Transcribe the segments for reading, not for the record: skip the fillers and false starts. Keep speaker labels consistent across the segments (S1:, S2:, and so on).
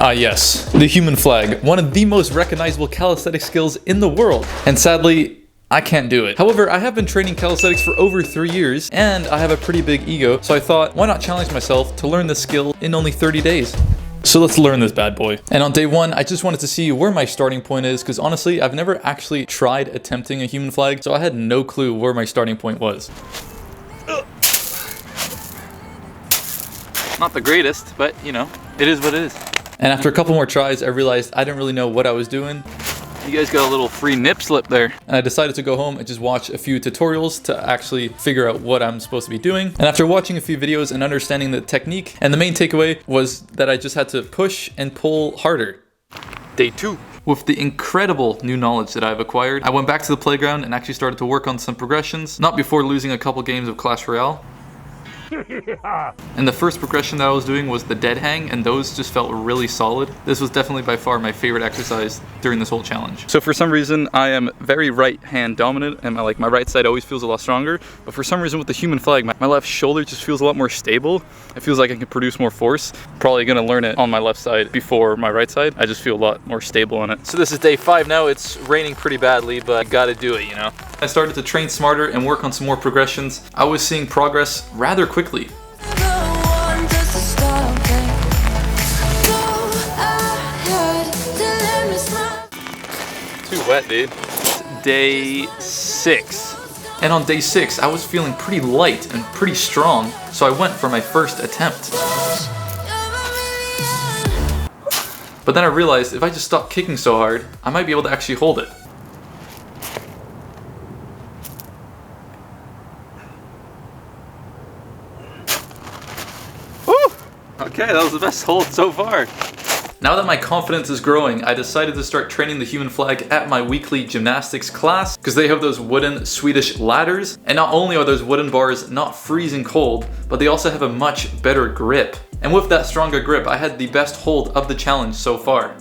S1: Ah yes, the human flag, one of the most recognizable calisthenic skills in the world. And sadly, I can't do it. However, I have been training calisthenics for over 3 years, and I have a pretty big ego, so I thought, why not challenge myself to learn this skill in only 30 days? So let's learn this bad boy. And on day 1, I just wanted to see where my starting point is, because honestly, I've never actually tried attempting a human flag, so I had no clue where my starting point was. Not the greatest, but you know, it is what it is. And after a couple more tries, I realized I didn't really know what I was doing. You guys got a little free nip slip there. And I decided to go home and just watch a few tutorials to actually figure out what I'm supposed to be doing. And after watching a few videos and understanding the technique, and the main takeaway was that I just had to push and pull harder. Day 2. With the incredible new knowledge that I've acquired, I went back to the playground and actually started to work on some progressions, not before losing a couple games of Clash Royale. And the first progression that I was doing was the dead hang, and those just felt really solid. This was definitely by far my favorite exercise during this whole challenge. So for some reason, I am very right hand dominant, and my right side always feels a lot stronger. But for some reason with the human flag, my left shoulder just feels a lot more stable. It feels like I can produce more force. Probably gonna learn it on my left side before my right side. I just feel a lot more stable on it. So this is day 5 now. It's raining pretty badly, but I gotta do it, you know? I started to train smarter and work on some more progressions. I was seeing progress rather quickly. Too wet, dude. It's day 6. And on day 6, I was feeling pretty light and pretty strong, so I went for my first attempt. But then I realized if I just stopped kicking so hard, I might be able to actually hold it. Okay, that was the best hold so far. Now that my confidence is growing, I decided to start training the human flag at my weekly gymnastics class, because they have those wooden Swedish ladders. And not only are those wooden bars not freezing cold, but they also have a much better grip. And with that stronger grip, I had the best hold of the challenge so far.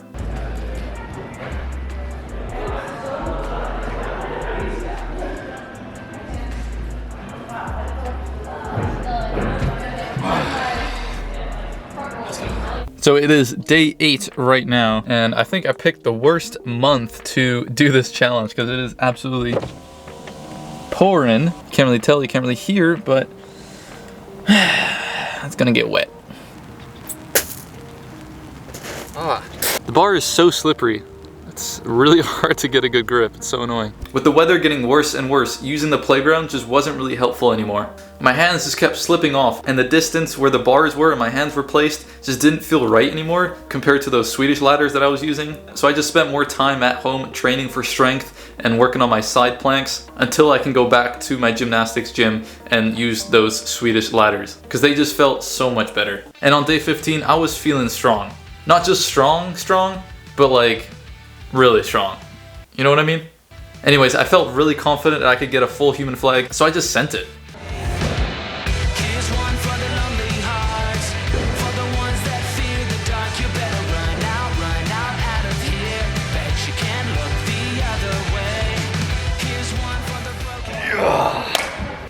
S1: So it is day 8 right now, and I think I picked the worst month to do this challenge because it is absolutely pouring. You can't really tell, you can't really hear, but it's gonna get wet. The bar is so slippery. It's really hard to get a good grip. It's so annoying. With the weather getting worse and worse, using the playground just wasn't really helpful anymore. My hands just kept slipping off, and the distance where the bars were and my hands were placed just didn't feel right anymore compared to those Swedish ladders that I was using. So I just spent more time at home training for strength and working on my side planks until I can go back to my gymnastics gym and use those Swedish ladders, because they just felt so much better. And on day 15, I was feeling strong. Not just strong, but like really strong. You know what I mean? Anyways, I felt really confident that I could get a full human flag, so I just sent it.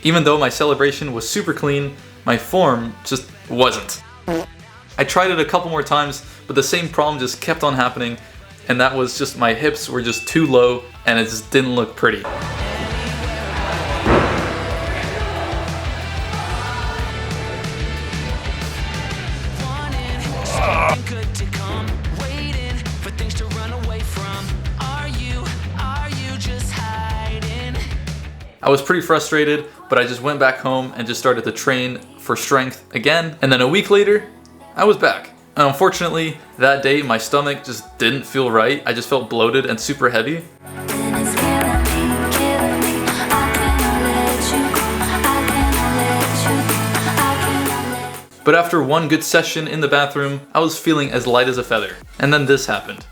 S1: Even though my celebration was super clean, my form just wasn't. I tried it a couple more times, but the same problem just kept on happening, and that was just my hips were just too low and it just didn't look pretty. I was pretty frustrated, but I just went back home and just started to train for strength again. And then a week later, I was back. And unfortunately, that day my stomach just didn't feel right. I just felt bloated and super heavy. But after one good session in the bathroom, I was feeling as light as a feather. And then this happened.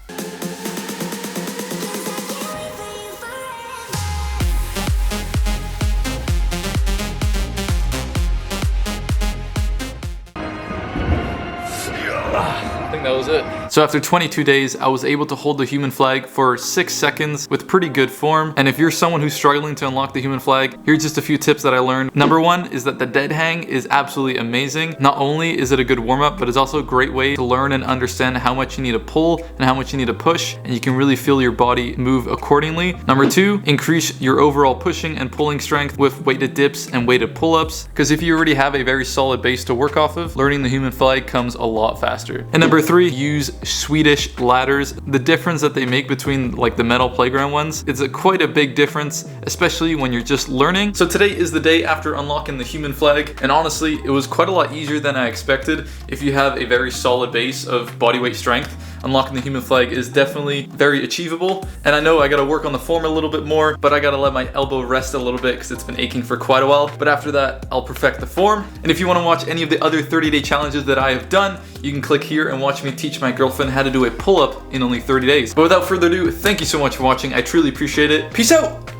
S1: I think that was it. So after 22 days, I was able to hold the human flag for 6 seconds with pretty good form. And if you're someone who's struggling to unlock the human flag, here's just a few tips that I learned. Number one is that the dead hang is absolutely amazing. Not only is it a good warm up, but it's also a great way to learn and understand how much you need to pull and how much you need to push, and you can really feel your body move accordingly. Number two, increase your overall pushing and pulling strength with weighted dips and weighted pull-ups, because if you already have a very solid base to work off of, learning the human flag comes a lot faster. And number three, use Swedish ladders. The difference that they make between like the metal playground ones, it's quite a big difference, especially when you're just learning. So today is the day after unlocking the human flag, and honestly, it was quite a lot easier than I expected. If you have a very solid base of bodyweight strength, unlocking the human flag is definitely very achievable. And I know I gotta work on the form a little bit more, but I gotta let my elbow rest a little bit because it's been aching for quite a while. But after that, I'll perfect the form. And if you wanna watch any of the other 30-day challenges that I have done, you can click here and watch me teach my girlfriend how to do a pull-up in only 30 days. But without further ado, thank you so much for watching. I truly appreciate it. Peace out!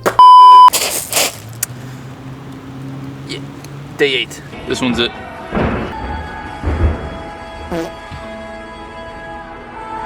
S1: Yeah, day 8. This one's it.